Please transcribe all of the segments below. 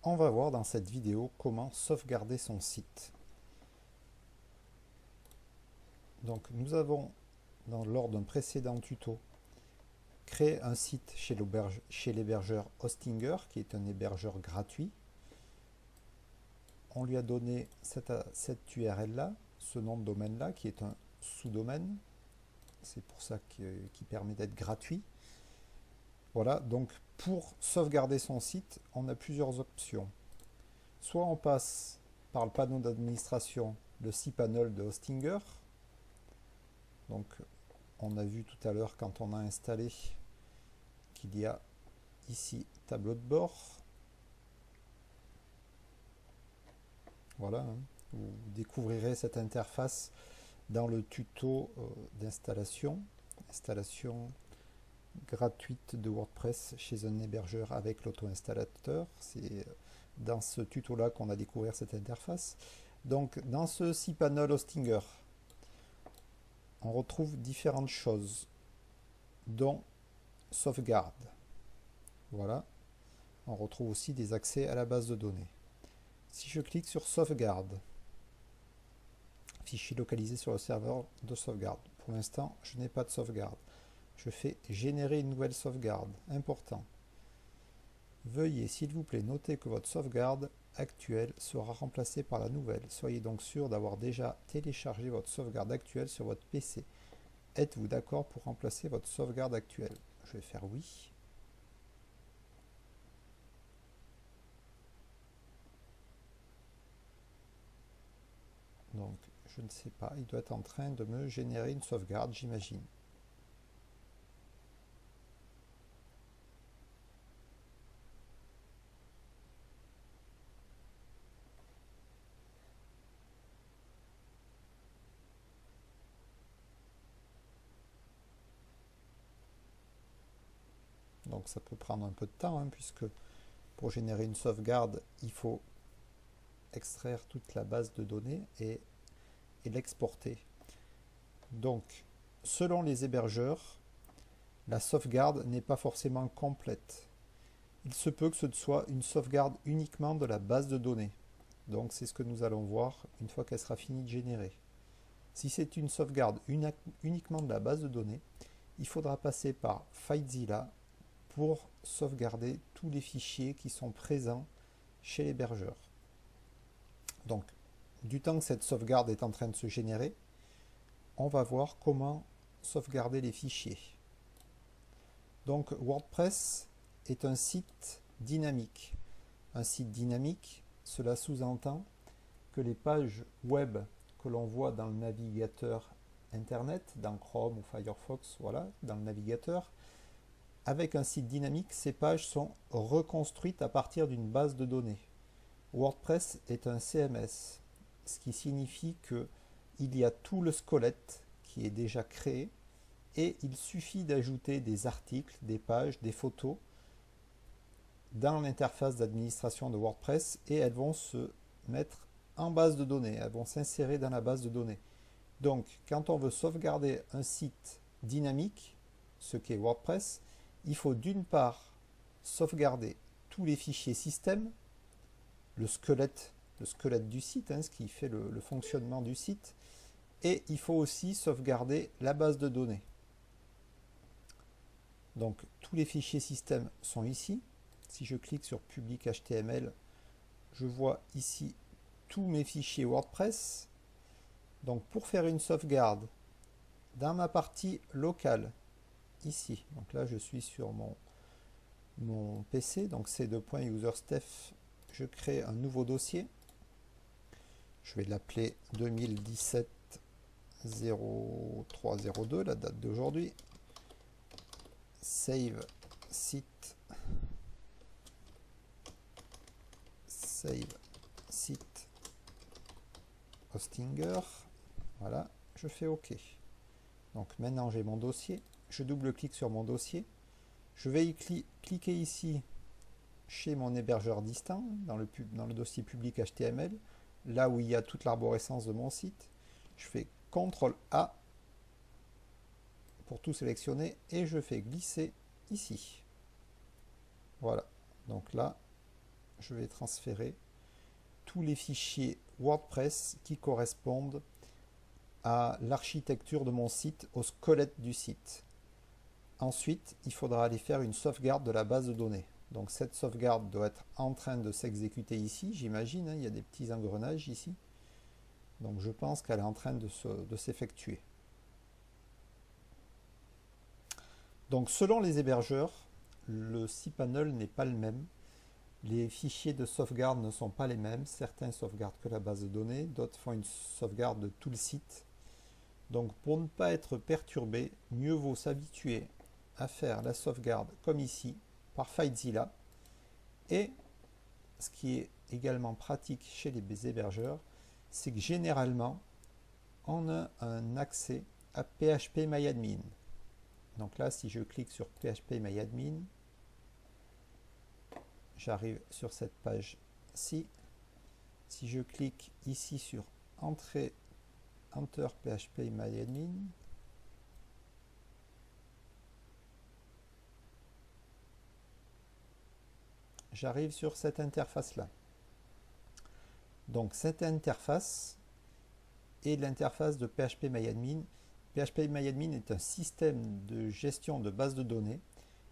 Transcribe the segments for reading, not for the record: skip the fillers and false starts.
On va voir dans cette vidéo comment sauvegarder son site. Donc nous avons, lors d'un précédent tuto, créé un site chez l'hébergeur Hostinger, qui est un hébergeur gratuit. On lui a donné cette URL là, ce nom de domaine là, qui est un sous-domaine. C'est pour ça qu'il permet d'être gratuit. Voilà, donc pour sauvegarder son site, on a plusieurs options. Soit on passe par le panneau d'administration, le cPanel de Hostinger. Donc on a vu tout à l'heure quand on a installé qu'il y a ici tableau de bord. Voilà, hein. Vous découvrirez cette interface dans le tuto d'installation gratuite de WordPress chez un hébergeur avec l'auto-installateur. C'est dans ce tuto là qu'on a découvert cette interface. Donc dans ce cPanel Hostinger, on retrouve différentes choses, dont sauvegarde. Voilà, on retrouve aussi des accès à la base de données. Si je clique sur sauvegarde, fichier localisé sur le serveur de sauvegarde. Pour l'instant, je n'ai pas de sauvegarde. Je fais générer une nouvelle sauvegarde. Important. Veuillez, s'il vous plaît, noter que votre sauvegarde actuelle sera remplacée par la nouvelle. Soyez donc sûr d'avoir déjà téléchargé votre sauvegarde actuelle sur votre PC. Êtes-vous d'accord pour remplacer votre sauvegarde actuelle? Je vais faire oui. Donc, je ne sais pas, il doit être en train de me générer une sauvegarde, j'imagine. Donc ça peut prendre un peu de temps, hein, puisque pour générer une sauvegarde, il faut extraire toute la base de données et l'exporter. Donc, selon les hébergeurs, la sauvegarde n'est pas forcément complète. Il se peut que ce soit une sauvegarde uniquement de la base de données. Donc c'est ce que nous allons voir une fois qu'elle sera finie de générer. Si c'est une sauvegarde uniquement de la base de données, il faudra passer par FileZilla pour sauvegarder tous les fichiers qui sont présents chez l'hébergeur. Donc, du temps que cette sauvegarde est en train de se générer, on va voir comment sauvegarder les fichiers. Donc, WordPress est un site dynamique. Un site dynamique, cela sous-entend que les pages web que l'on voit dans le navigateur Internet, dans Chrome ou Firefox, voilà, dans le navigateur, avec un site dynamique, ces pages sont reconstruites à partir d'une base de données. WordPress est un CMS, ce qui signifie qu'il y a tout le squelette qui est déjà créé et il suffit d'ajouter des articles, des pages, des photos dans l'interface d'administration de WordPress et elles vont se mettre en base de données, elles vont s'insérer dans la base de données. Donc, quand on veut sauvegarder un site dynamique, ce qu'est WordPress, il faut d'une part sauvegarder tous les fichiers système, le squelette du site, hein, ce qui fait le fonctionnement du site, et il faut aussi sauvegarder la base de données. Donc tous les fichiers système sont ici. Si je clique sur public HTML, je vois ici tous mes fichiers WordPress. Donc pour faire une sauvegarde dans ma partie locale, ici, donc là je suis sur mon PC, donc c2.userstef, je crée un nouveau dossier, je vais l'appeler 2017-0302, la date d'aujourd'hui, save site Hostinger, voilà, je fais OK. Donc maintenant j'ai mon dossier, je double-clique sur mon dossier, je vais y cliquer ici chez mon hébergeur distant, dans le dossier public HTML, là où il y a toute l'arborescence de mon site. Je fais CTRL A pour tout sélectionner et je fais glisser ici. Voilà, donc là, je vais transférer tous les fichiers WordPress qui correspondent à l'architecture de mon site, au squelette du site. Ensuite, il faudra aller faire une sauvegarde de la base de données. Donc cette sauvegarde doit être en train de s'exécuter ici, j'imagine, hein, il y a des petits engrenages ici. Donc je pense qu'elle est en train de s'effectuer. Donc selon les hébergeurs, le cPanel n'est pas le même. Les fichiers de sauvegarde ne sont pas les mêmes. Certains sauvegardent que la base de données, d'autres font une sauvegarde de tout le site. Donc pour ne pas être perturbé, mieux vaut s'habituer à faire la sauvegarde comme ici, par FileZilla. Et ce qui est également pratique chez les hébergeurs, c'est que généralement, on a un accès à PHPMyAdmin. Donc là, si je clique sur PHPMyAdmin, j'arrive sur cette page-ci. Si je clique ici sur Enter PHPMyAdmin, j'arrive sur cette interface-là. Donc cette interface est l'interface de PHPMyAdmin. PHPMyAdmin est un système de gestion de base de données.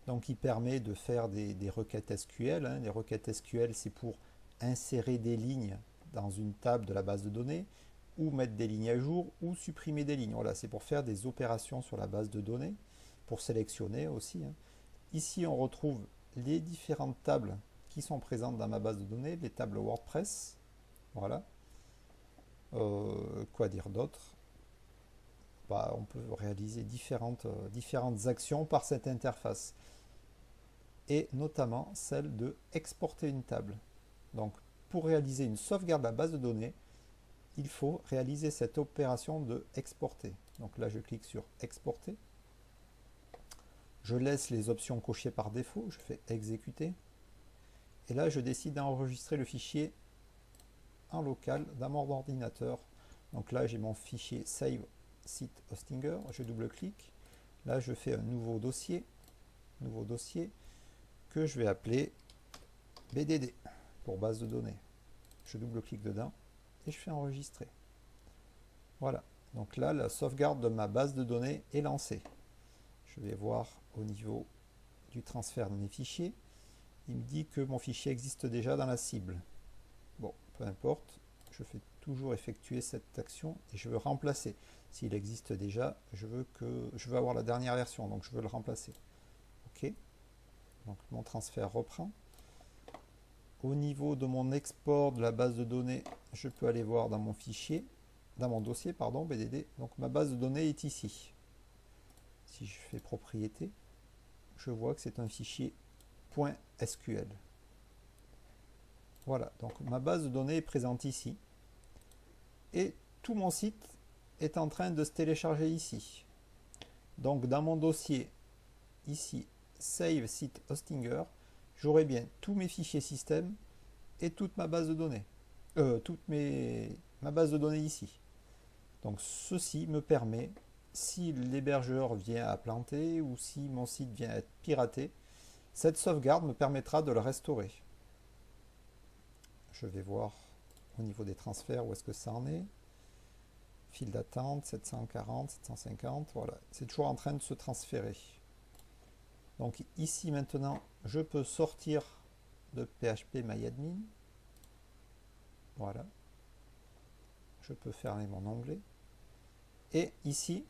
Donc il permet de faire des requêtes SQL. Hein. Les requêtes SQL, c'est pour insérer des lignes dans une table de la base de données, ou mettre des lignes à jour, ou supprimer des lignes. Voilà, c'est pour faire des opérations sur la base de données, pour sélectionner aussi. Hein. Ici, on retrouve les différentes tables qui sont présentes dans ma base de données, les tables WordPress. Voilà. Quoi dire d'autre? Bah, on peut réaliser différentes actions par cette interface. Et notamment celle de exporter une table. Donc, pour réaliser une sauvegarde de la base de données, il faut réaliser cette opération de exporter. Donc là, je clique sur exporter. Je laisse les options cochées par défaut. Je fais exécuter. Et là, je décide d'enregistrer le fichier en local dans mon ordinateur. Donc là, j'ai mon fichier Save Site Hostinger. Je double-clique. Là, je fais un nouveau dossier que je vais appeler BDD pour base de données. Je double-clique dedans et je fais enregistrer. Voilà. Donc là, la sauvegarde de ma base de données est lancée. Je vais voir au niveau du transfert de mes fichiers. Il me dit que mon fichier existe déjà dans la cible. Bon, peu importe, je fais toujours effectuer cette action et je veux remplacer. S'il existe déjà, je veux avoir la dernière version, donc je veux le remplacer. OK. Donc mon transfert reprend. Au niveau de mon export de la base de données, je peux aller voir dans mon fichier, dans mon dossier, pardon, BDD. Donc ma base de données est ici. Si je fais propriété, je vois que c'est un fichier .sql. Voilà, donc ma base de données est présente ici. Et tout mon site est en train de se télécharger ici. Donc dans mon dossier, ici, Save Site Hostinger, j'aurai bien tous mes fichiers système et toute ma base de données. Ma base de données ici. Donc ceci me permet, si l'hébergeur vient à planter ou si mon site vient à être piraté, cette sauvegarde me permettra de le restaurer. Je vais voir au niveau des transferts où est-ce que ça en est. File d'attente, 740, 750, voilà. C'est toujours en train de se transférer. Donc ici maintenant, je peux sortir de PHPMyAdmin. Voilà. Je peux fermer mon onglet. Et ici,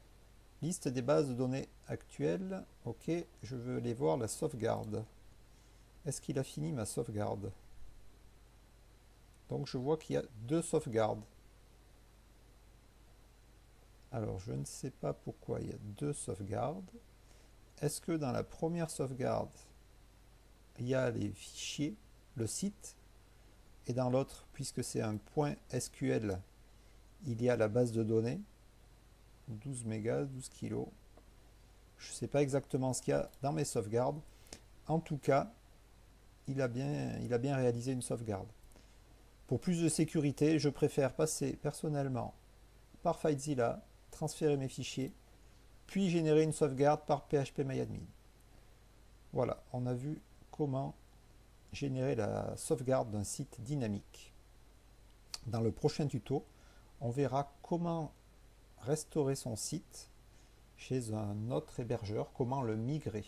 liste des bases de données actuelles. Ok, je veux aller voir la sauvegarde. Est-ce qu'il a fini ma sauvegarde? Donc je vois qu'il y a 2 sauvegardes. Alors je ne sais pas pourquoi il y a 2 sauvegardes. Est-ce que dans la première sauvegarde, il y a les fichiers, le site, et dans l'autre, puisque c'est un .sql, il y a la base de données, 12 mégas, 12 kilos. Je ne sais pas exactement ce qu'il y a dans mes sauvegardes. En tout cas, il a bien réalisé une sauvegarde. Pour plus de sécurité, je préfère passer personnellement par FileZilla, transférer mes fichiers puis générer une sauvegarde par phpMyAdmin. Voilà, on a vu comment générer la sauvegarde d'un site dynamique. Dans le prochain tuto, on verra comment restaurer son site chez un autre hébergeur, comment le migrer.